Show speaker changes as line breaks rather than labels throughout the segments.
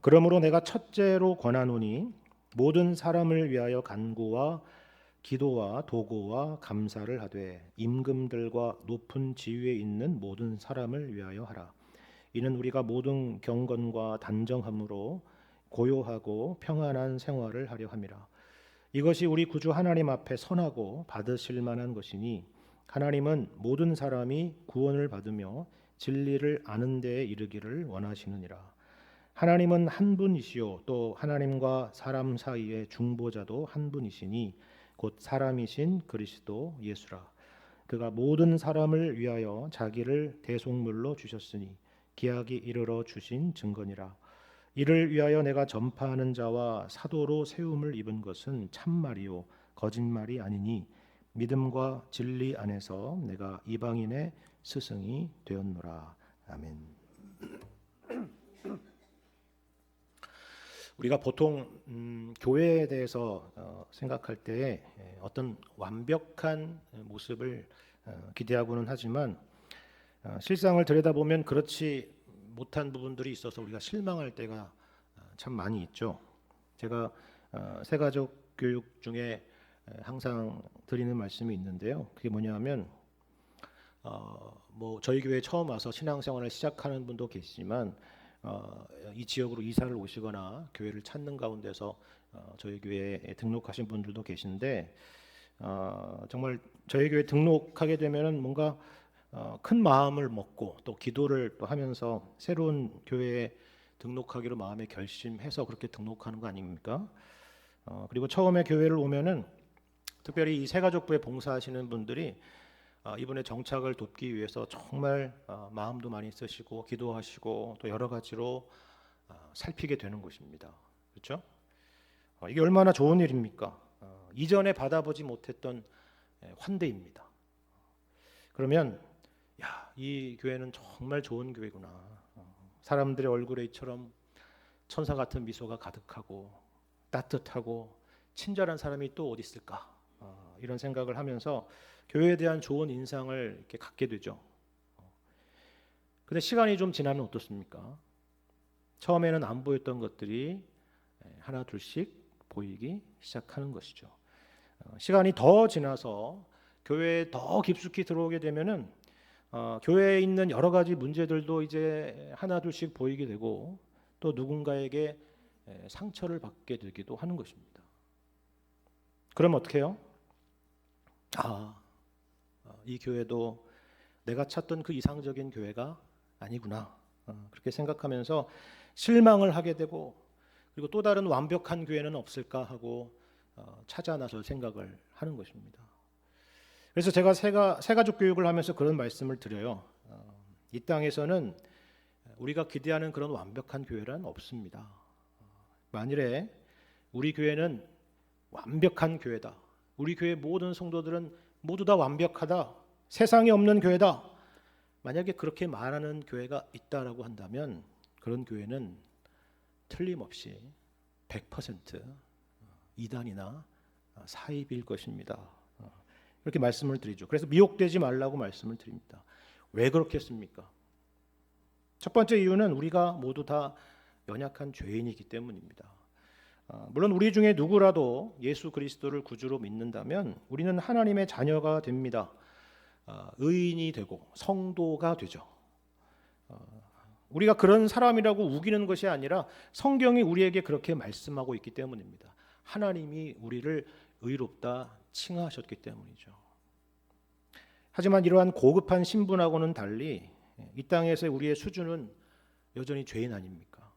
그러므로 내가 첫째로 권하노니 모든 사람을 위하여 간구와 기도와 도구와 감사를 하되 임금들과 높은 지위에 있는 모든 사람을 위하여 하라. 이는 우리가 모든 경건과 단정함으로 고요하고 평안한 생활을 하려 함이라. 이것이 우리 구주 하나님 앞에 선하고 받으실 만한 것이니 하나님은 모든 사람이 구원을 받으며 진리를 아는 데에 이르기를 원하시느니라. 하나님은 한 분이시요 또 하나님과 사람 사이의 중보자도 한 분이시니 곧 사람이신 그리스도 예수라. 그가 모든 사람을 위하여 자기를 대속물로 주셨으니 기약이 이르러 주신 증거니라. 이를 위하여 내가 전파하는 자와 사도로 세움을 입은 것은 참말이요 거짓말이 아니니 믿음과 진리 안에서 내가 이방인의 스승이 되었노라. 아멘. 우리가 보통 교회에 대해서 생각할 때 어떤 완벽한 모습을 기대하고는 하지만 실상을 들여다보면 그렇지 못한 부분들이 있어서 우리가 실망할 때가 참 많이 있죠. 제가 새가족 교육 중에 항상 드리는 말씀이 있는데요. 그게 뭐냐면 뭐 저희 교회에 처음 와서 신앙생활을 시작하는 분도 계시지만 이 지역으로 이사를 오시거나 교회를 찾는 가운데서 저희 교회에 등록하신 분들도 계신데 정말 저희 교회 등록하게 되면은 뭔가 큰 마음을 먹고 또 기도를 또 하면서 새로운 교회에 등록하기로 마음에 결심해서 그렇게 등록하는 거 아닙니까? 그리고 처음에 교회를 오면은 특별히 이 새가족부에 봉사하시는 분들이 이분의 정착을 돕기 위해서 정말 마음도 많이 쓰시고 기도하시고 또 여러 가지로 살피게 되는 것입니다. 그렇죠? 이게 얼마나 좋은 일입니까? 이전에 받아보지 못했던 환대입니다. 그러면 야, 이 교회는 정말 좋은 교회구나. 사람들의 얼굴에 이처럼 천사 같은 미소가 가득하고 따뜻하고 친절한 사람이 또 어디 있을까? 이런 생각을 하면서 교회에 대한 좋은 인상을 이렇게 갖게 되죠. 근데 시간이 좀 지나면 어떻습니까? 처음에는 안 보였던 것들이 하나 둘씩 보이기 시작하는 것이죠. 시간이 더 지나서 교회에 더 깊숙이 들어오게 되면은 교회에 있는 여러 가지 문제들도 이제 하나 둘씩 보이게 되고 또 누군가에게 상처를 받게 되기도 하는 것입니다. 그럼 어떻게 해요? 이 교회도 내가 찾던 그 이상적인 교회가 아니구나. 그렇게 생각하면서 실망을 하게 되고 그리고 또 다른 완벽한 교회는 없을까 하고 찾아 나설 생각을 하는 것입니다. 그래서 제가 새가족 교육을 하면서 그런 말씀을 드려요. 이 땅에서는 우리가 기대하는 그런 완벽한 교회란 없습니다. 만일에 우리 교회는 완벽한 교회다. 우리 교회 모든 성도들은 모두 다 완벽하다. 세상에 없는 교회다. 만약에 그렇게 말하는 교회가 있다라고 한다면 그런 교회는 틀림없이 100% 이단이나 사입일 것입니다. 이렇게 말씀을 드리죠. 그래서 미혹되지 말라고 말씀을 드립니다. 왜 그렇겠습니까? 첫 번째 이유는 우리가 모두 다 연약한 죄인이기 때문입니다. 물론 우리 중에 누구라도 예수 그리스도를 구주로 믿는다면 우리는 하나님의 자녀가 됩니다. 의인이 되고 성도가 되죠. 우리가 그런 사람이라고 우기는 것이 아니라 성경이 우리에게 그렇게 말씀하고 있기 때문입니다. 하나님이 우리를 의롭다 칭하셨기 때문이죠. 하지만 이러한 고급한 신분하고는 달리 이 땅에서의 우리의 수준은 여전히 죄인 아닙니까?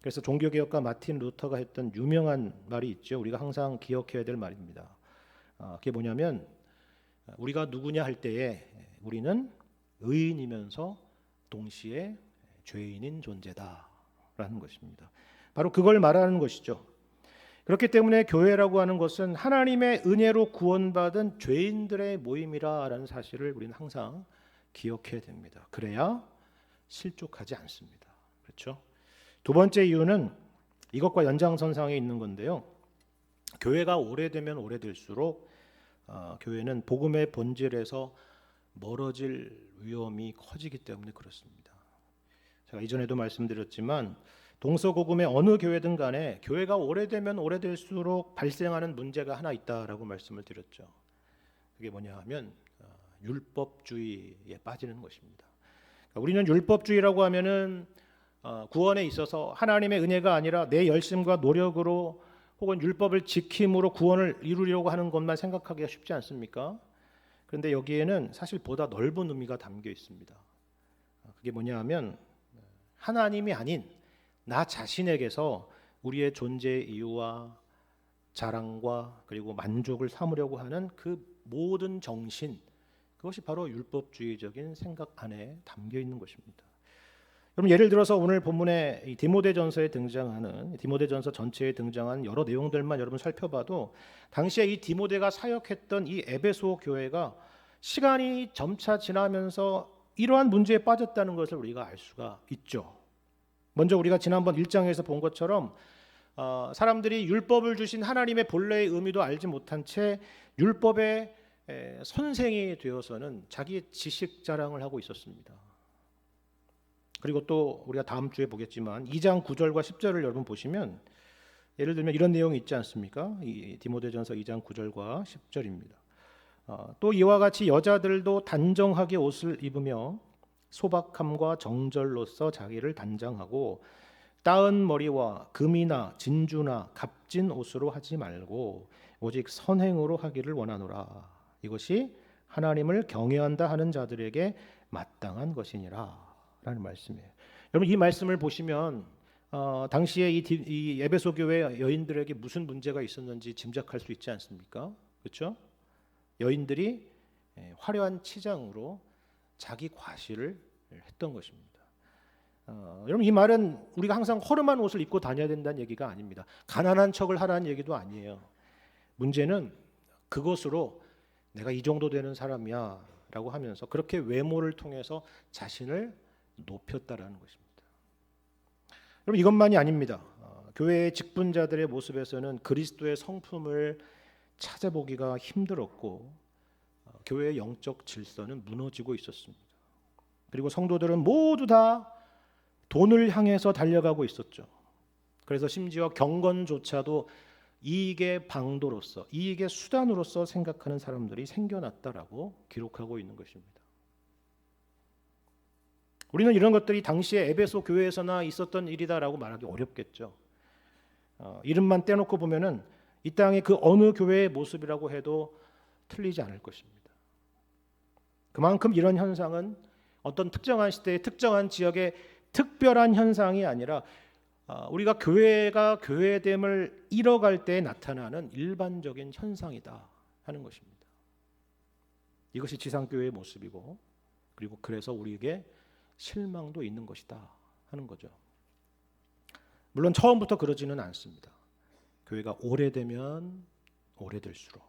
그래서 종교개혁가 마틴 루터가 했던 유명한 말이 있죠. 우리가 항상 기억해야 될 말입니다. 그게 뭐냐면 우리가 누구냐 할 때에 우리는 의인이면서 동시에 죄인인 존재다라는 것입니다. 바로 그걸 말하는 것이죠. 그렇기 때문에 교회라고 하는 것은 하나님의 은혜로 구원받은 죄인들의 모임이라는 사실을 우리는 항상 기억해야 됩니다. 그래야 실족하지 않습니다. 그렇죠? 두 번째 이유는 이것과 연장선상에 있는 건데요. 교회가 오래되면 오래될수록 교회는 복음의 본질에서 멀어질 위험이 커지기 때문에 그렇습니다. 제가 이전에도 말씀드렸지만 동서고금의 어느 교회든 간에 교회가 오래되면 오래될수록 발생하는 문제가 하나 있다라고 말씀을 드렸죠. 그게 뭐냐 하면 율법주의에 빠지는 것입니다. 그러니까 우리는 율법주의라고 하면은 구원에 있어서 하나님의 은혜가 아니라 내 열심과 노력으로 혹은 율법을 지킴으로 구원을 이루려고 하는 것만 생각하기가 쉽지 않습니까? 그런데 여기에는 사실 보다 넓은 의미가 담겨 있습니다. 그게 뭐냐 하면 하나님이 아닌 나 자신에게서 우리의 존재의 이유와 자랑과 그리고 만족을 삼으려고 하는 그 모든 정신, 그것이 바로 율법주의적인 생각 안에 담겨 있는 것입니다. 그럼 예를 들어서 오늘 본문에 이 디모데전서에 등장하는 디모데전서 전체에 등장한 여러 내용들만 여러분 살펴봐도 당시에 이 디모데가 사역했던 이 에베소 교회가 시간이 점차 지나면서 이러한 문제에 빠졌다는 것을 우리가 알 수가 있죠. 먼저 우리가 지난번 1장에서 본 것처럼 사람들이 율법을 주신 하나님의 본래의 의미도 알지 못한 채 율법의 선생이 되어서는 자기의 지식 자랑을 하고 있었습니다. 그리고 또 우리가 다음 주에 보겠지만 2장 9절과 10절을 여러분 보시면 예를 들면 이런 내용이 있지 않습니까? 이 디모데전서 2장 9절과 10절입니다. 또 이와 같이 여자들도 단정하게 옷을 입으며 소박함과 정절로서 자기를 단장하고 따은 머리와 금이나 진주나 값진 옷으로 하지 말고 오직 선행으로 하기를 원하노라. 이것이 하나님을 경외한다 하는 자들에게 마땅한 것이니라 라는 말씀이에요. 여러분 이 말씀을 보시면 당시에 이 에베소 교회 여인들에게 무슨 문제가 있었는지 짐작할 수 있지 않습니까? 그렇죠? 여인들이 화려한 치장으로 자기 과시를 했던 것입니다. 여러분 이 말은 우리가 항상 허름한 옷을 입고 다녀야 된다는 얘기가 아닙니다. 가난한 척을 하라는 얘기도 아니에요. 문제는 그것으로 내가 이 정도 되는 사람이야 라고 하면서 그렇게 외모를 통해서 자신을 높였다라는 것입니다. 여러분 이것만이 아닙니다. 교회의 직분자들의 모습에서는 그리스도의 성품을 찾아보기가 힘들었고 교회의 영적 질서는 무너지고 있었습니다. 그리고 성도들은 모두 다 돈을 향해서 달려가고 있었죠. 그래서 심지어 경건조차도 이익의 방도로서, 이익의 수단으로서 생각하는 사람들이 생겨났다라고 기록하고 있는 것입니다. 우리는 이런 것들이 당시에 에베소 교회에서나 있었던 일이다라고 말하기 어렵겠죠. 이름만 떼놓고 보면은 이 땅의 그 어느 교회의 모습이라고 해도 틀리지 않을 것입니다. 그만큼 이런 현상은 어떤 특정한 시대의 특정한 지역의 특별한 현상이 아니라 우리가 교회가 교회됨을 잃어갈 때 나타나는 일반적인 현상이다 하는 것입니다. 이것이 지상교회의 모습이고 그리고 그래서 우리에게 실망도 있는 것이다 하는 거죠. 물론 처음부터 그러지는 않습니다. 교회가 오래되면 오래될수록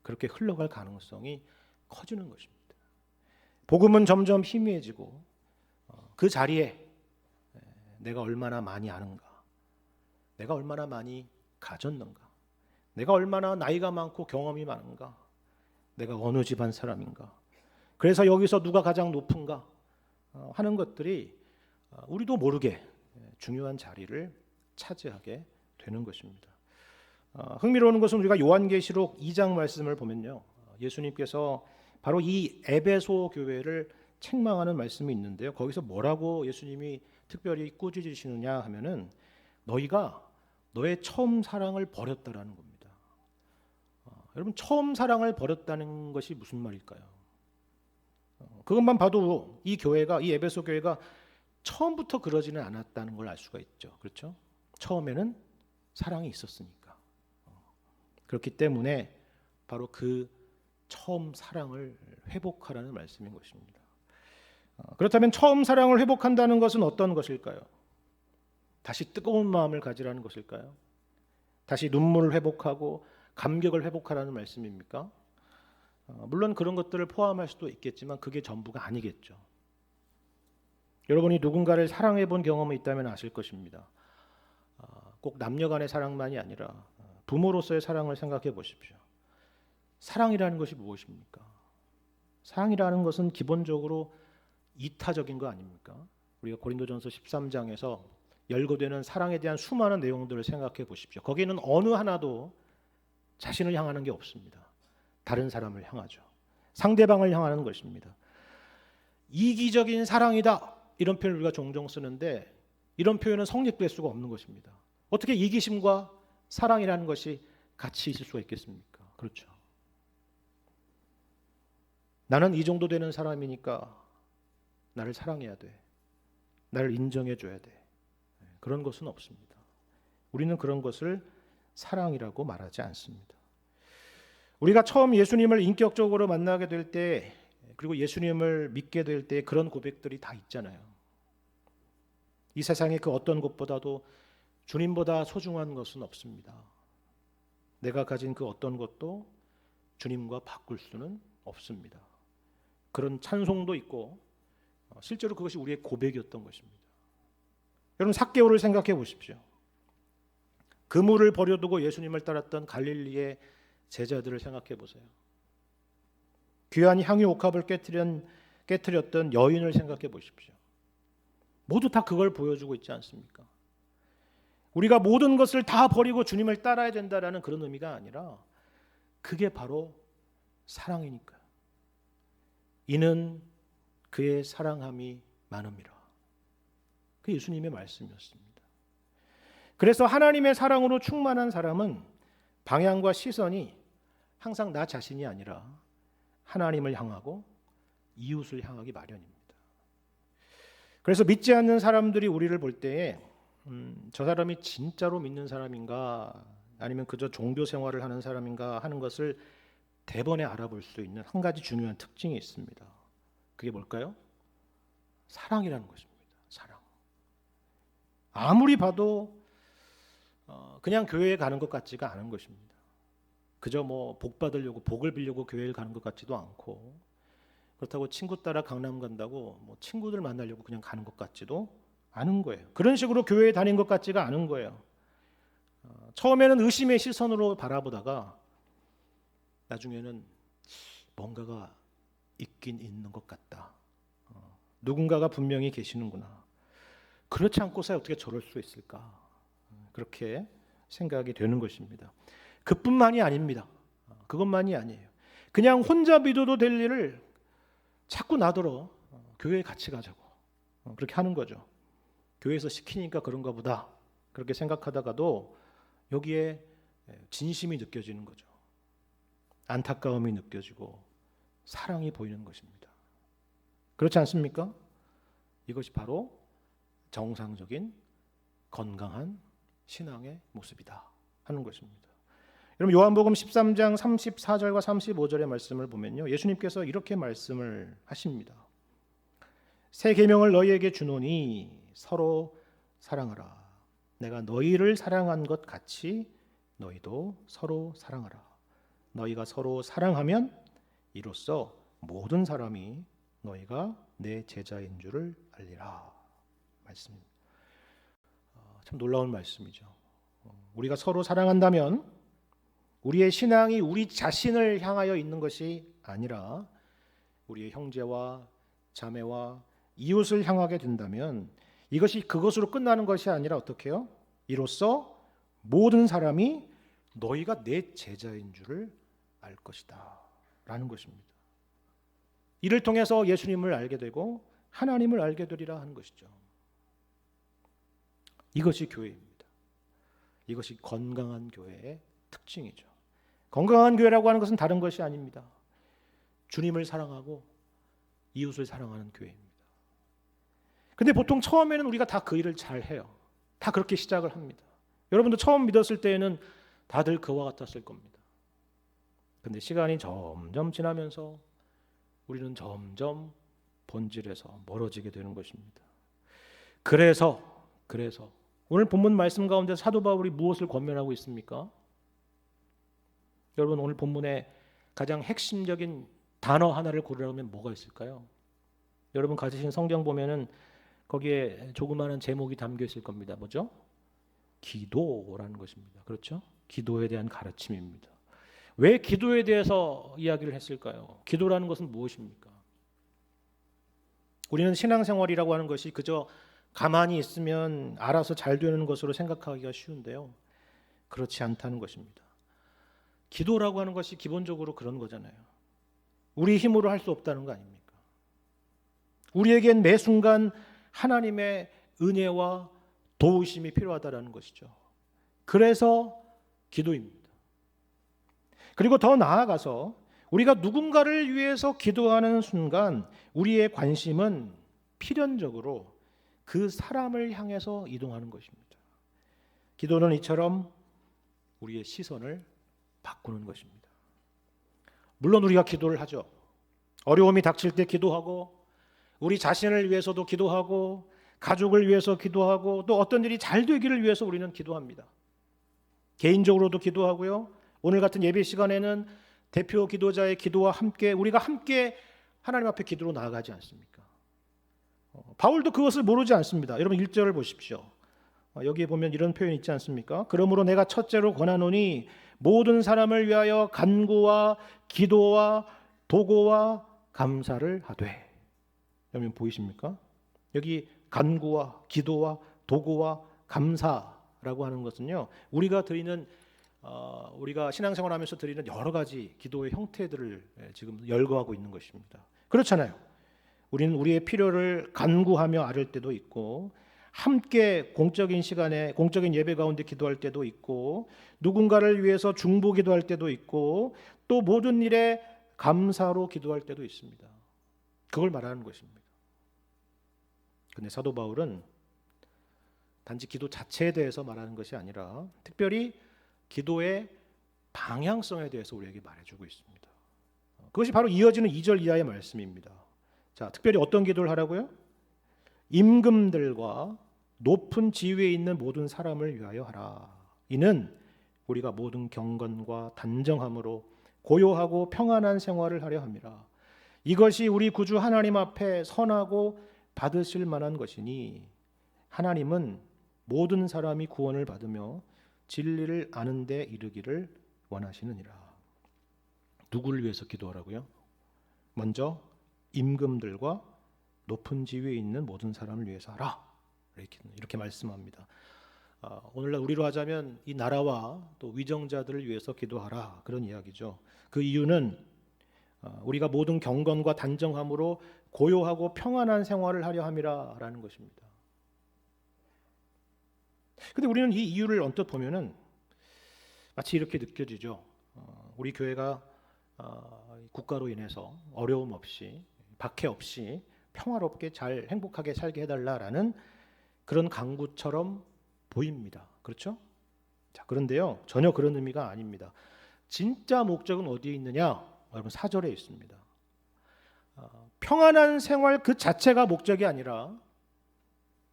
그렇게 흘러갈 가능성이 커지는 것입니다. 복음은 점점 희미해지고 그 자리에 내가 얼마나 많이 아는가, 내가 얼마나 많이 가졌는가, 내가 얼마나 나이가 많고 경험이 많은가, 내가 어느 집안 사람인가, 그래서 여기서 누가 가장 높은가 하는 것들이 우리도 모르게 중요한 자리를 차지하게 되는 것입니다. 흥미로운 것은 우리가 요한계시록 2장 말씀을 보면요, 예수님께서 바로 이 에베소 교회를 책망하는 말씀이 있는데요. 거기서 뭐라고 예수님이 특별히 꾸짖으시느냐 하면은 너희가 너의 처음 사랑을 버렸다라는 겁니다. 여러분 처음 사랑을 버렸다는 것이 무슨 말일까요? 그것만 봐도 이 교회가 이 에베소 교회가 처음부터 그러지는 않았다는 걸 알 수가 있죠. 그렇죠? 처음에는 사랑이 있었으니까. 그렇기 때문에 바로 그 처음 사랑을 회복하라는 말씀인 것입니다. 그렇다면 처음 사랑을 회복한다는 것은 어떤 것일까요? 다시 뜨거운 마음을 가지라는 것일까요? 다시 눈물을 회복하고 감격을 회복하라는 말씀입니까? 물론 그런 것들을 포함할 수도 있겠지만 그게 전부가 아니겠죠. 여러분이 누군가를 사랑해 본 경험이 있다면 아실 것입니다. 꼭 남녀 간의 사랑만이 아니라 부모로서의 사랑을 생각해 보십시오. 사랑이라는 것이 무엇입니까? 사랑이라는 것은 기본적으로 이타적인 거 아닙니까? 우리가 고린도전서 13장에서 열거되는 사랑에 대한 수많은 내용들을 생각해 보십시오. 거기에는 어느 하나도 자신을 향하는 게 없습니다. 다른 사람을 향하죠. 상대방을 향하는 것입니다. 이기적인 사랑이다, 이런 표현을 우리가 종종 쓰는데 이런 표현은 성립될 수가 없는 것입니다. 어떻게 이기심과 사랑이라는 것이 같이 있을 수가 있겠습니까? 그렇죠. 나는 이 정도 되는 사람이니까 나를 사랑해야 돼. 나를 인정해 줘야 돼. 그런 것은 없습니다. 우리는 그런 것을 사랑이라고 말하지 않습니다. 우리가 처음 예수님을 인격적으로 만나게 될 때, 그리고 예수님을 믿게 될 때 그런 고백들이 다 있잖아요. 이 세상의 그 어떤 것보다도 주님보다 소중한 것은 없습니다. 내가 가진 그 어떤 것도 주님과 바꿀 수는 없습니다. 그런 찬송도 있고 실제로 그것이 우리의 고백이었던 것입니다. 여러분, 삭개오를 생각해 보십시오. 그물을 버려두고 예수님을 따랐던 갈릴리의 제자들을 생각해 보세요. 귀한 향유 옥합을 깨트렸던 여인을 생각해 보십시오. 모두 다 그걸 보여주고 있지 않습니까? 우리가 모든 것을 다 버리고 주님을 따라야 된다라는 그런 의미가 아니라 그게 바로 사랑이니까요. 이는 그의 사랑함이 많음이라. 그 예수님의 말씀이었습니다. 그래서 하나님의 사랑으로 충만한 사람은 방향과 시선이 항상 나 자신이 아니라 하나님을 향하고 이웃을 향하기 마련입니다. 그래서 믿지 않는 사람들이 우리를 볼 때에 저 사람이 진짜로 믿는 사람인가 아니면 그저 종교 생활을 하는 사람인가 하는 것을 대번에 알아볼 수 있는 한 가지 중요한 특징이 있습니다. 그게 뭘까요? 사랑이라는 것입니다. 사랑. 아무리 봐도 그냥 교회에 가는 것 같지가 않은 것입니다. 그저 뭐 복 받으려고, 복을 빌려고 교회를 가는 것 같지도 않고, 그렇다고 친구 따라 강남 간다고 뭐 친구들 만나려고 그냥 가는 것 같지도 않은 거예요. 그런 식으로 교회에 다닌 것 같지가 않은 거예요. 처음에는 의심의 시선으로 바라보다가 나중에는 뭔가가 있긴 있는 것 같다. 누군가가 분명히 계시는구나. 그렇지 않고서 어떻게 저럴 수 있을까? 그렇게 생각이 되는 것입니다. 그뿐만이 아닙니다. 그것만이 아니에요. 그냥 혼자 믿어도 될 일을 자꾸 나더러 교회에 같이 가자고 그렇게 하는 거죠. 교회에서 시키니까 그런가 보다 그렇게 생각하다가도 여기에 진심이 느껴지는 거죠. 안타까움이 느껴지고 사랑이 보이는 것입니다. 그렇지 않습니까? 이것이 바로 정상적인 건강한 신앙의 모습이다 하는 것입니다. 여러분, 요한복음 13장 34절과 35절의 말씀을 보면요, 예수님께서 이렇게 말씀을 하십니다. 새 계명을 너희에게 주노니 서로 사랑하라. 내가 너희를 사랑한 것 같이 너희도 서로 사랑하라. 너희가 서로 사랑하면 이로써 모든 사람이 너희가 내 제자인 줄을 알리라. 말씀입니다. 참 놀라운 말씀이죠. 우리가 서로 사랑한다면 우리의 신앙이 우리 자신을 향하여 있는 것이 아니라 우리의 형제와 자매와 이웃을 향하게 된다면 이것이 그것으로 끝나는 것이 아니라 어떻게 해요? 이로써 모든 사람이 너희가 내 제자인 줄을 알 것이다 라는 것입니다. 이를 통해서 예수님을 알게 되고 하나님을 알게 되리라 하는 것이죠. 이것이 교회입니다. 이것이 건강한 교회의 특징이죠. 건강한 교회라고 하는 것은 다른 것이 아닙니다. 주님을 사랑하고 이웃을 사랑하는 교회입니다. 근데 보통 처음에는 우리가 다 그 일을 잘 해요. 다 그렇게 시작을 합니다. 여러분도 처음 믿었을 때에는 다들 그와 같았을 겁니다. 근데 시간이 점점 지나면서 우리는 점점 본질에서 멀어지게 되는 것입니다. 그래서 오늘 본문 말씀 가운데 사도 바울이 무엇을 권면하고 있습니까? 여러분, 오늘 본문에 가장 핵심적인 단어 하나를 고르라면 뭐가 있을까요? 여러분 가지신 성경 보면은 거기에 조그마한 제목이 담겨 있을 겁니다. 뭐죠? 기도라는 것입니다. 그렇죠? 기도에 대한 가르침입니다. 왜 기도에 대해서 이야기를 했을까요? 기도라는 것은 무엇입니까? 우리는 신앙생활이라고 하는 것이 그저 가만히 있으면 알아서 잘 되는 것으로 생각하기가 쉬운데요. 그렇지 않다는 것입니다. 기도라고 하는 것이 기본적으로 그런 거잖아요. 우리 힘으로 할 수 없다는 거 아닙니까? 우리에겐 매 순간 하나님의 은혜와 도우심이 필요하다는 것이죠. 그래서 기도입니다. 그리고 더 나아가서 우리가 누군가를 위해서 기도하는 순간 우리의 관심은 필연적으로 그 사람을 향해서 이동하는 것입니다. 기도는 이처럼 우리의 시선을 바꾸는 것입니다. 물론 우리가 기도를 하죠. 어려움이 닥칠 때 기도하고, 우리 자신을 위해서도 기도하고, 가족을 위해서 기도하고, 또 어떤 일이 잘 되기를 위해서 우리는 기도합니다. 개인적으로도 기도하고요. 오늘 같은 예배 시간에는 대표 기도자의 기도와 함께 우리가 함께 하나님 앞에 기도로 나아가지 않습니까? 바울도 그것을 모르지 않습니다. 여러분 1절을 보십시오. 여기에 보면 이런 표현이 있지 않습니까? 그러므로 내가 첫째로 권하노니 모든 사람을 위하여 간구와 기도와 도고와 감사를 하되. 여러분 보이십니까? 여기 간구와 기도와 도고와 감사라고 하는 것은요, 우리가 드리는 우리가 신앙생활하면서 드리는 여러 가지 기도의 형태들을 지금 열거하고 있는 것입니다. 그렇잖아요. 우리는 우리의 필요를 간구하며 아뢰을 때도 있고, 함께 공적인 시간에 공적인 예배 가운데 기도할 때도 있고, 누군가를 위해서 중보 기도할 때도 있고, 또 모든 일에 감사로 기도할 때도 있습니다. 그걸 말하는 것입니다. 근데 사도 바울은 단지 기도 자체에 대해서 말하는 것이 아니라 특별히 기도의 방향성에 대해서 우리에게 말해주고 있습니다. 그것이 바로 이어지는 2절 이하의 말씀입니다. 자, 특별히 어떤 기도를 하라고요? 임금들과 높은 지위에 있는 모든 사람을 위하여 하라. 이는 우리가 모든 경건과 단정함으로 고요하고 평안한 생활을 하려 함이라. 이것이 우리 구주 하나님 앞에 선하고 받으실 만한 것이니 하나님은 모든 사람이 구원을 받으며 진리를 아는 데 이르기를 원하시느니라. 누구를 위해서 기도하라고요? 먼저 임금들과 높은 지위에 있는 모든 사람을 위해서 하라. 이렇게 말씀합니다. 오늘날 우리로 하자면 이 나라와 또 위정자들을 위해서 기도하라, 그런 이야기죠. 그 이유는 우리가 모든 경건과 단정함으로 고요하고 평안한 생활을 하려 함이라 라는 것입니다. 근데 우리는 이 이유를 언뜻 보면은 마치 이렇게 느껴지죠. 우리 교회가 국가로 인해서 어려움 없이, 박해 없이 평화롭게 잘 행복하게 살게 해달라라는 그런 강구처럼 보입니다. 그렇죠? 자, 그런데요, 전혀 그런 의미가 아닙니다. 진짜 목적은 어디에 있느냐? 여러분 4절에 있습니다. 평안한 생활 그 자체가 목적이 아니라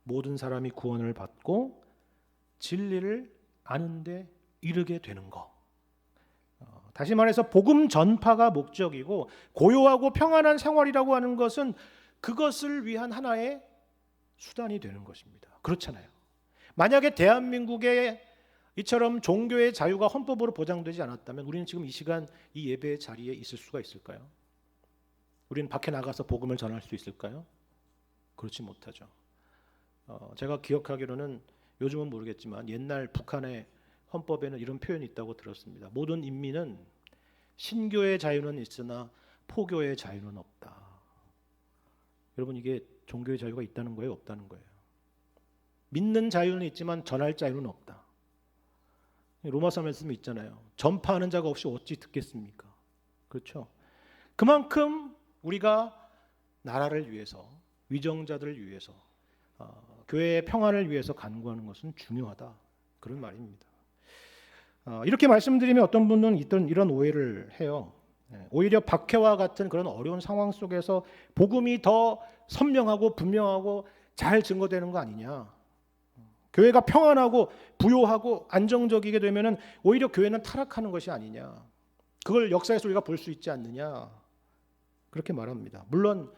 모든 사람이 구원을 받고 진리를 아는 데 이르게 되는 것. 다시 말해서 복음 전파가 목적이고, 고요하고 평안한 생활이라고 하는 것은 그것을 위한 하나의 수단이 되는 것입니다. 그렇잖아요. 만약에 대한민국에 이처럼 종교의 자유가 헌법으로 보장되지 않았다면 우리는 지금 이 시간 이 예배의 자리에 있을 수가 있을까요? 우리는 밖에 나가서 복음을 전할 수 있을까요? 그렇지 못하죠. 제가 기억하기로는, 요즘은 모르겠지만 옛날 북한의 헌법에는 이런 표현이 있다고 들었습니다. 모든 인민은 신교의 자유는 있으나 포교의 자유는 없다. 여러분, 이게 종교의 자유가 있다는 거예요, 없다는 거예요? 믿는 자유는 있지만 전할 자유는 없다. 로마서 말씀이 있잖아요. 전파하는 자가 없이 어찌 듣겠습니까? 그렇죠? 그만큼 우리가 나라를 위해서, 위정자들을 위해서, 교회의 평안을 위해서 간구하는 것은 중요하다, 그런 말입니다. 이렇게 말씀드리면 어떤 분은 이런 오해를 해요. 오히려 박해와 같은 그런 어려운 상황 속에서 복음이 더 선명하고 분명하고 잘 증거되는 거 아니냐. 교회가 평안하고 부요하고 안정적이게 되면은 오히려 교회는 타락하는 것이 아니냐. 그걸 역사에서 우리가 볼 수 있지 않느냐. 그렇게 말합니다. 물론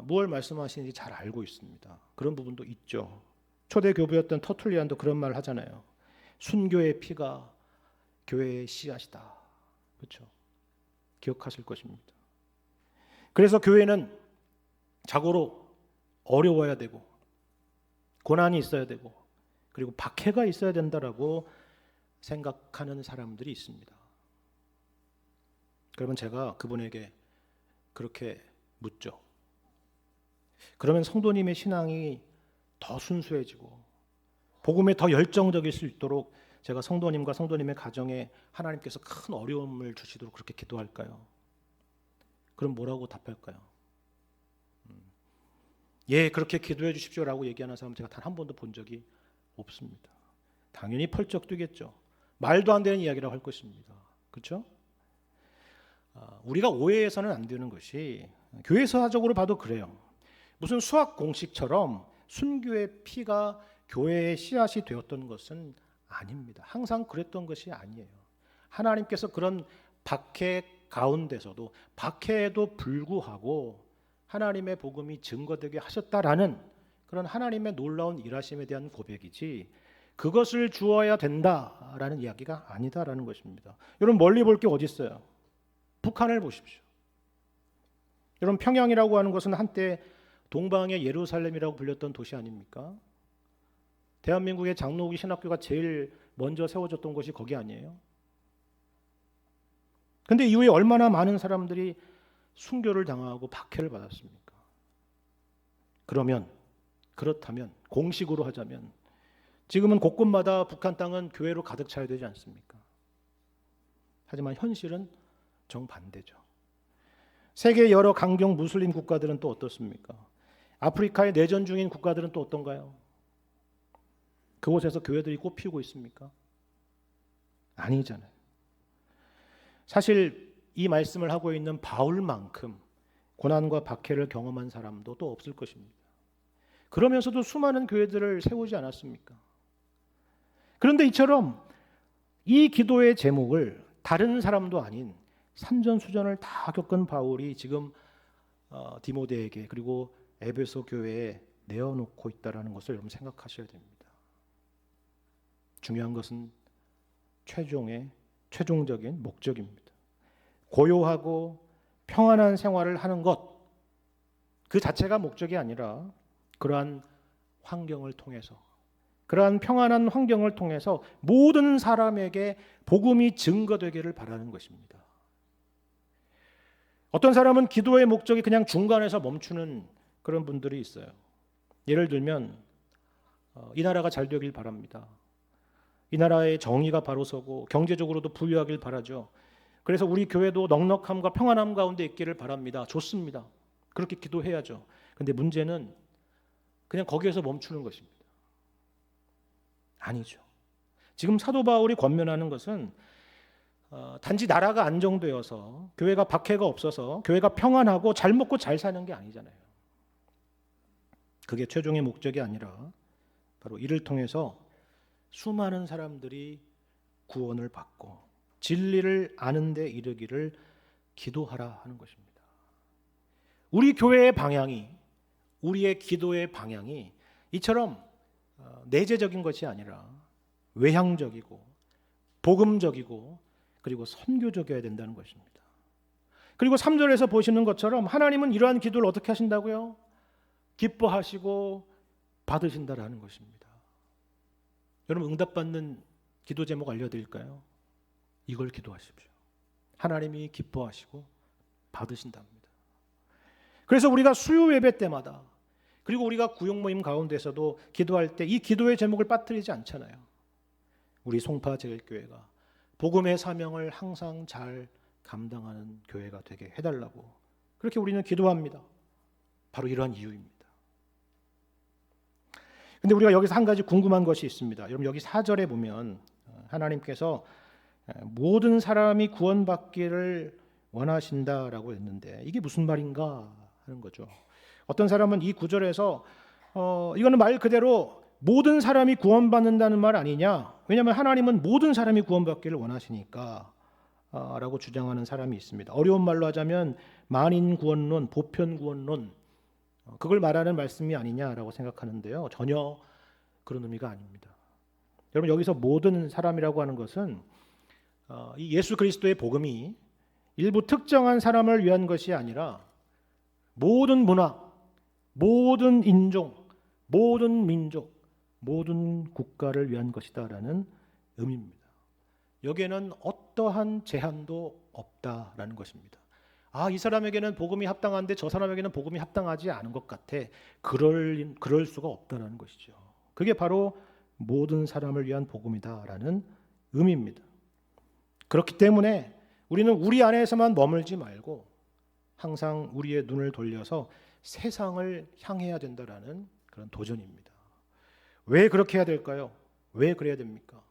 무엇을 말씀하시는지 잘 알고 있습니다. 그런 부분도 있죠. 초대 교부였던 터툴리안도 그런 말 하잖아요. 순교의 피가 교회의 씨앗이다. 그렇죠? 기억하실 것입니다. 그래서 교회는 자고로 어려워야 되고, 고난이 있어야 되고 그리고 박해가 있어야 된다라고 생각하는 사람들이 있습니다. 그러면 제가 그분에게 그렇게 묻죠. 그러면 성도님의 신앙이 더 순수해지고 복음에 더 열정적일 수 있도록 제가 성도님과 성도님의 가정에 하나님께서 큰 어려움을 주시도록 그렇게 기도할까요? 그럼 뭐라고 답할까요? 예, 그렇게 기도해 주십시오라고 얘기하는 사람 제가 단 한 번도 본 적이 없습니다. 당연히 펄쩍 뛰겠죠. 말도 안 되는 이야기라고 할 것입니다. 그렇죠? 우리가 오해해서는 안 되는 것이 교회사적으로 봐도 그래요. 무슨 수학 공식처럼 순교의 피가 교회의 씨앗이 되었던 것은 아닙니다. 항상 그랬던 것이 아니에요. 하나님께서 그런 박해 가운데서도 박해에도 불구하고 하나님의 복음이 증거되게 하셨다라는 그런 하나님의 놀라운 일하심에 대한 고백이지 그것을 주어야 된다라는 이야기가 아니다라는 것입니다. 여러분 멀리 볼 게 어디 있어요? 북한을 보십시오. 여러분 평양이라고 하는 것은 한때 동방의 예루살렘이라고 불렸던 도시 아닙니까? 대한민국의 장로교 신학교가 제일 먼저 세워졌던 곳이 거기 아니에요? 근데 이후에 얼마나 많은 사람들이 순교를 당하고 박해를 받았습니까? 그렇다면 공식으로 하자면 지금은 곳곳마다 북한 땅은 교회로 가득 차야 되지 않습니까? 하지만 현실은 정반대죠. 세계 여러 강경 무슬림 국가들은 또 어떻습니까? 아프리카에 내전 중인 국가들은 또 어떤가요? 그곳에서 교회들이 꽃피우고 있습니까? 아니잖아요. 사실 이 말씀을 하고 있는 바울만큼 고난과 박해를 경험한 사람도 또 없을 것입니다. 그러면서도 수많은 교회들을 세우지 않았습니까? 그런데 이처럼 이 기도의 제목을 다른 사람도 아닌 산전수전을 다 겪은 바울이 지금 디모데에게 그리고 에베소 교회에 내어놓고 있다는 것을 여러분 생각하셔야 됩니다. 중요한 것은 최종적인 목적입니다. 고요하고 평안한 생활을 하는 것 그 자체가 목적이 아니라 그러한 환경을 통해서 그러한 평안한 환경을 통해서 모든 사람에게 복음이 증거되기를 바라는 것입니다. 어떤 사람은 기도의 목적이 그냥 중간에서 멈추는 그런 분들이 있어요. 예를 들면 이 나라가 잘 되길 바랍니다. 이 나라의 정의가 바로 서고 경제적으로도 부유하길 바라죠. 그래서 우리 교회도 넉넉함과 평안함 가운데 있기를 바랍니다. 좋습니다. 그렇게 기도해야죠. 그런데 문제는 그냥 거기에서 멈추는 것입니다. 아니죠. 지금 사도 바울이 권면하는 것은 단지 나라가 안정되어서 교회가 박해가 없어서 교회가 평안하고 잘 먹고 잘 사는 게 아니잖아요. 그게 최종의 목적이 아니라 바로 이를 통해서 수많은 사람들이 구원을 받고 진리를 아는 데 이르기를 기도하라 하는 것입니다. 우리 교회의 방향이 우리의 기도의 방향이 이처럼 내재적인 것이 아니라 외향적이고 복음적이고 그리고 선교적이어야 된다는 것입니다. 그리고 3절에서 보시는 것처럼 하나님은 이러한 기도를 어떻게 하신다고요? 기뻐하시고 받으신다라는 것입니다. 여러분 응답받는 기도 제목 알려드릴까요? 이걸 기도하십시오. 하나님이 기뻐하시고 받으신답니다. 그래서 우리가 수요 예배 때마다 그리고 우리가 구역 모임 가운데서도 기도할 때 이 기도의 제목을 빠뜨리지 않잖아요. 우리 송파 제일교회가 복음의 사명을 항상 잘 감당하는 교회가 되게 해달라고 그렇게 우리는 기도합니다. 바로 이러한 이유입니다. 근데 우리가 여기서 한 가지 궁금한 것이 있습니다. 여러분 여기 4절에 보면 하나님께서 모든 사람이 구원받기를 원하신다라고 했는데 이게 무슨 말인가 하는 거죠. 어떤 사람은 이 구절에서 이거는 말 그대로 모든 사람이 구원받는다는 말 아니냐? 왜냐하면 하나님은 모든 사람이 구원받기를 원하시니까 라고 주장하는 사람이 있습니다. 어려운 말로 하자면 만인 구원론, 보편 구원론 그걸 말하는 말씀이 아니냐라고 생각하는데요. 전혀 그런 의미가 아닙니다. 여러분 여기서 모든 사람이라고 하는 것은 이 예수 그리스도의 복음이 일부 특정한 사람을 위한 것이 아니라 모든 문화, 모든 인종, 모든 민족, 모든 국가를 위한 것이다라는 의미입니다. 여기에는 어떠한 제한도 없다라는 것입니다. 이 사람에게는 복음이 합당한데 저 사람에게는 복음이 합당하지 않은 것 같아. 그럴 수가 없다라는 것이죠. 그게 바로 모든 사람을 위한 복음이다라는 의미입니다. 그렇기 때문에 우리는 우리 안에서만 머물지 말고 항상 우리의 눈을 돌려서 세상을 향해야 된다라는 그런 도전입니다. 왜 그렇게 해야 될까요? 왜 그래야 됩니까?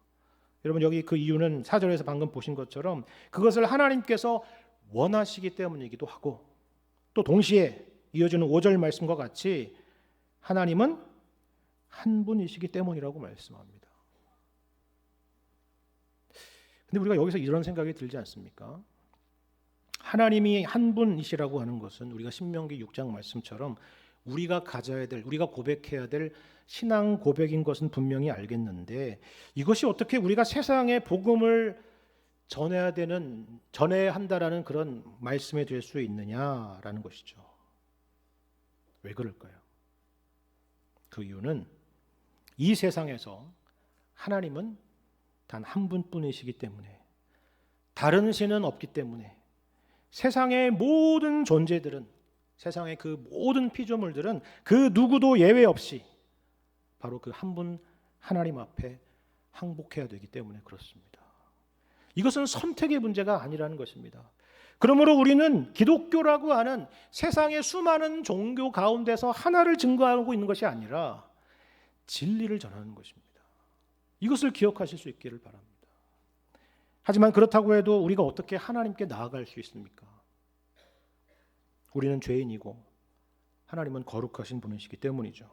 여러분, 여기 그 이유는 4절에서 방금 보신 것처럼 그것을 하나님께서 원하시기 때문이기도 하고, 또 동시에 이어지는 5절 말씀과 같이 하나님은 한 분이시기 때문이라고 말씀합니다. 근데 우리가 여기서 이런 생각이 들지 않습니까? 하나님이 한 분이시라고 하는 것은 우리가 신명기 6장 말씀처럼 우리가 가져야 될, 우리가 고백해야 될 신앙 고백인 것은 분명히 알겠는데, 이것이 어떻게 우리가 세상에 복음을 전해야 한다라는 그런 말씀이 될 수 있느냐라는 것이죠. 왜 그럴까요? 그 이유는 이 세상에서 하나님은 단 한 분뿐이시기 때문에, 다른 신은 없기 때문에, 세상의 모든 존재들은, 세상의 그 모든 피조물들은 그 누구도 예외 없이 바로 그 한 분 하나님 앞에 항복해야 되기 때문에 그렇습니다. 이것은 선택의 문제가 아니라는 것입니다. 그러므로 우리는 기독교라고 하는 세상의 수많은 종교 가운데서 하나를 증거하고 있는 것이 아니라 진리를 전하는 것입니다. 이것을 기억하실 수 있기를 바랍니다. 하지만 그렇다고 해도 우리가 어떻게 하나님께 나아갈 수 있습니까? 우리는 죄인이고 하나님은 거룩하신 분이시기 때문이죠.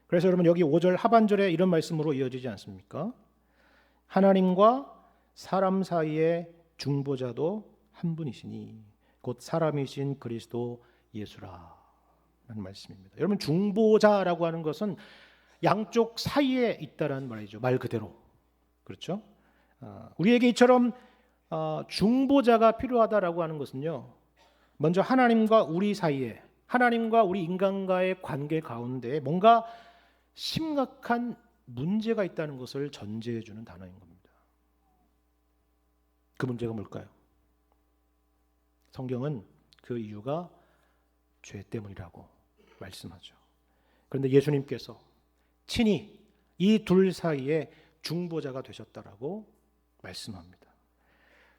그래서 여러분, 여기 5절 하반절에 이런 말씀으로 이어지지 않습니까? 하나님과 사람 사이의 중보자도 한 분이시니 곧 사람이신 그리스도 예수라 라는 말씀입니다. 여러분, 중보자라고 하는 것은 양쪽 사이에 있다라는 말이죠. 말 그대로. 그렇죠? 우리에게 이처럼 중보자가 필요하다라고 하는 것은요, 먼저 하나님과 우리 사이에, 하나님과 우리 인간과의 관계 가운데 뭔가 심각한 문제가 있다는 것을 전제해 주는 단어인 겁니다. 그 문제가 뭘까요? 성경은 그 이유가 죄 때문이라고 말씀하죠. 그런데 예수님께서 친히 이 둘 사이에 중보자가 되셨다라고 말씀합니다.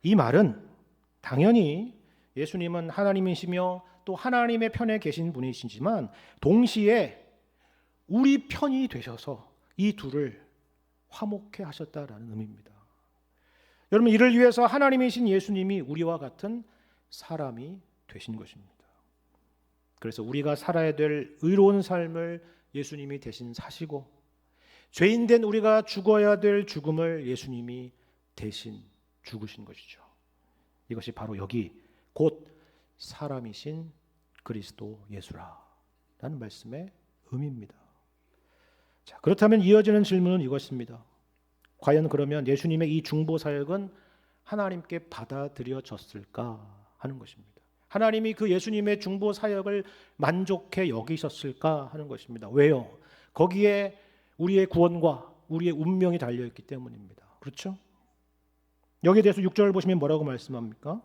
이 말은 당연히 예수님은 하나님이시며 또 하나님의 편에 계신 분이시지만 동시에 우리 편이 되셔서 이 둘을 화목해 하셨다라는 의미입니다. 여러분, 이를 위해서 하나님이신 예수님이 우리와 같은 사람이 되신 것입니다. 그래서 우리가 살아야 될 의로운 삶을 예수님이 대신 사시고, 죄인된 우리가 죽어야 될 죽음을 예수님이 대신 죽으신 것이죠. 이것이 바로 여기 곧 사람이신 그리스도 예수라 라는 말씀의 의미입니다. 자, 그렇다면 이어지는 질문은 이것입니다. 과연 그러면 예수님의 이 중보 사역은 하나님께 받아들여졌을까 하는 것입니다. 하나님이 그 예수님의 중보 사역을 만족해 여기셨을까 하는 것입니다. 왜요? 거기에 우리의 구원과 우리의 운명이 달려있기 때문입니다. 그렇죠? 여기에 대해서 6절을 보시면 뭐라고 말씀합니까?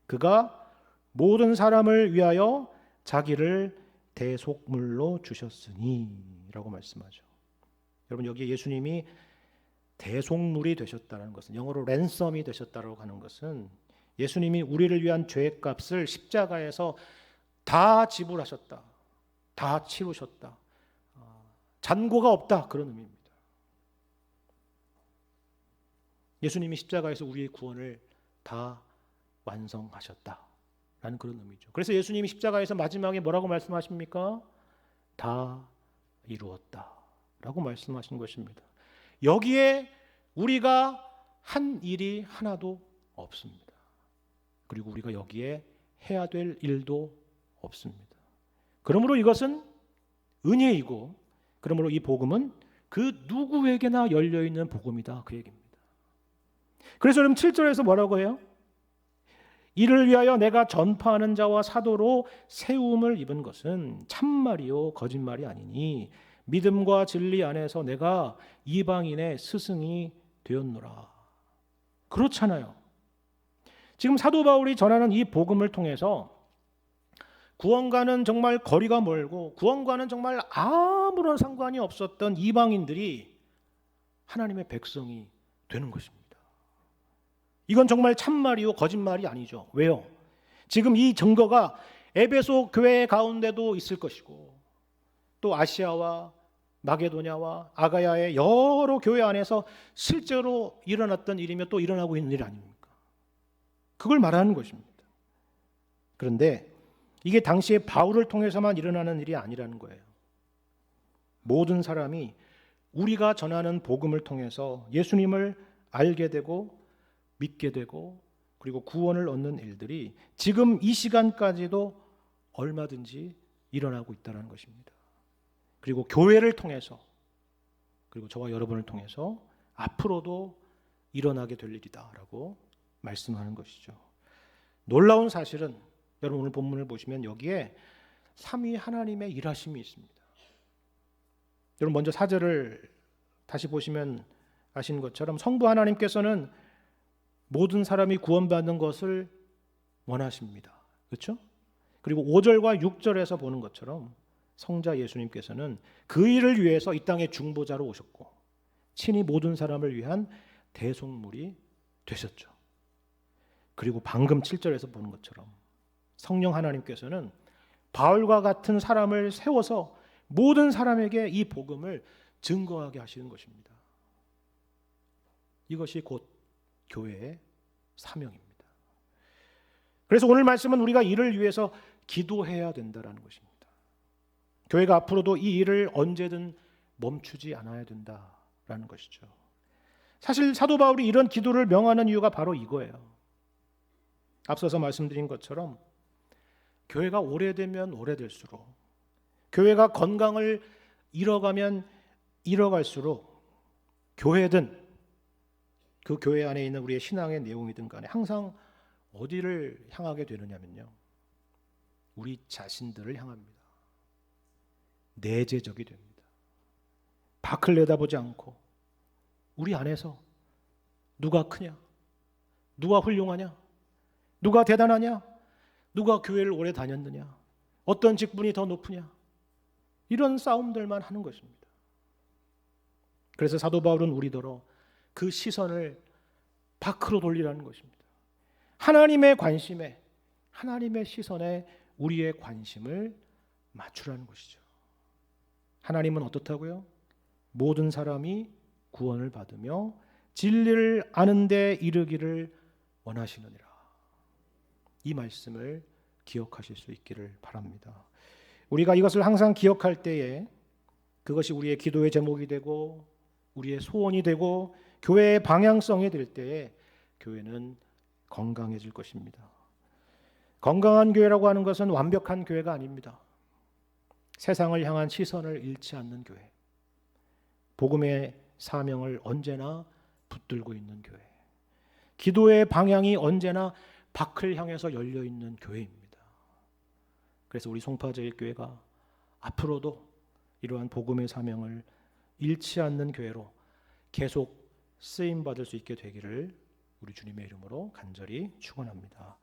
그가 모든 사람을 위하여 자기를 대속물로 주셨으니 라고 말씀하죠. 여러분, 여기에 예수님이 대속물이 되셨다는 것은, 영어로 랜섬이 되셨다고 하는 것은 예수님이 우리를 위한 죄값을 십자가에서 다 지불하셨다, 다 치르셨다, 잔고가 없다, 그런 의미입니다. 예수님이 십자가에서 우리의 구원을 다 완성하셨다라는 그런 의미죠. 그래서 예수님이 십자가에서 마지막에 뭐라고 말씀하십니까? 다 이루었다라고 말씀하신 것입니다. 여기에 우리가 한 일이 하나도 없습니다. 그리고 우리가 여기에 해야 될 일도 없습니다. 그러므로 이것은 은혜이고, 그러므로 이 복음은 그 누구에게나 열려있는 복음이다, 그 얘기입니다. 그래서 여러분 7절에서 뭐라고 해요? 이를 위하여 내가 전파하는 자와 사도로 세움을 입은 것은 참말이요 거짓말이 아니니 믿음과 진리 안에서 내가 이방인의 스승이 되었노라. 그렇잖아요. 지금 사도 바울이 전하는 이 복음을 통해서 구원과는 정말 거리가 멀고 구원과는 정말 아무런 상관이 없었던 이방인들이 하나님의 백성이 되는 것입니다. 이건 정말 참말이요 거짓말이 아니죠. 왜요? 지금 이 증거가 에베소 교회 가운데도 있을 것이고 또 아시아와 마게도냐와 아가야의 여러 교회 안에서 실제로 일어났던 일이며 또 일어나고 있는 일 아닙니까? 그걸 말하는 것입니다. 그런데 이게 당시에 바울을 통해서만 일어나는 일이 아니라는 거예요. 모든 사람이 우리가 전하는 복음을 통해서 예수님을 알게 되고 믿게 되고 그리고 구원을 얻는 일들이 지금 이 시간까지도 얼마든지 일어나고 있다는 것입니다. 그리고 교회를 통해서 그리고 저와 여러분을 통해서 앞으로도 일어나게 될 일이다라고 말씀하는 것이죠. 놀라운 사실은 여러분 오늘 본문을 보시면 여기에 삼위 하나님의 일하심이 있습니다. 여러분 먼저 4절을 다시 보시면 아시는 것처럼 성부 하나님께서는 모든 사람이 구원받는 것을 원하십니다. 그렇죠? 그리고 5절과 6절에서 보는 것처럼 성자 예수님께서는 그 일을 위해서 이 땅의 중보자로 오셨고 친히 모든 사람을 위한 대속물이 되셨죠. 그리고 방금 7절에서 보는 것처럼 성령 하나님께서는 바울과 같은 사람을 세워서 모든 사람에게 이 복음을 증거하게 하시는 것입니다. 이것이 곧 교회의 사명입니다. 그래서 오늘 말씀은 우리가 이를 위해서 기도해야 된다는 것입니다. 교회가 앞으로도 이 일을 언제든 멈추지 않아야 된다라는 것이죠. 사실 사도 바울이 이런 기도를 명하는 이유가 바로 이거예요. 앞서서 말씀드린 것처럼 교회가 오래되면 오래될수록 교회가 건강을 잃어가면 잃어갈수록 교회든 그 교회 안에 있는 우리의 신앙의 내용이든 간에 항상 어디를 향하게 되느냐면요, 우리 자신들을 향합니다. 내재적이 됩니다. 밖을 내다보지 않고 우리 안에서 누가 크냐, 누가 훌륭하냐, 누가 대단하냐, 누가 교회를 오래 다녔느냐, 어떤 직분이 더 높으냐, 이런 싸움들만 하는 것입니다. 그래서 사도 바울은 우리더러 그 시선을 밖으로 돌리라는 것입니다. 하나님의 관심에, 하나님의 시선에 우리의 관심을 맞추라는 것이죠. 하나님은 어떻다고요? 모든 사람이 구원을 받으며 진리를 아는 데 이르기를 원하시느니라. 이 말씀을 기억하실 수 있기를 바랍니다. 우리가 이것을 항상 기억할 때에 그것이 우리의 기도의 제목이 되고 우리의 소원이 되고 교회의 방향성이 될 때에 교회는 건강해질 것입니다. 건강한 교회라고 하는 것은 완벽한 교회가 아닙니다. 세상을 향한 시선을 잃지 않는 교회, 복음의 사명을 언제나 붙들고 있는 교회, 기도의 방향이 언제나 밖을 향해서 열려있는 교회입니다. 그래서 우리 송파제일교회가 앞으로도 이러한 복음의 사명을 잃지 않는 교회로 계속 쓰임받을 수 있게 되기를 우리 주님의 이름으로 간절히 축원합니다.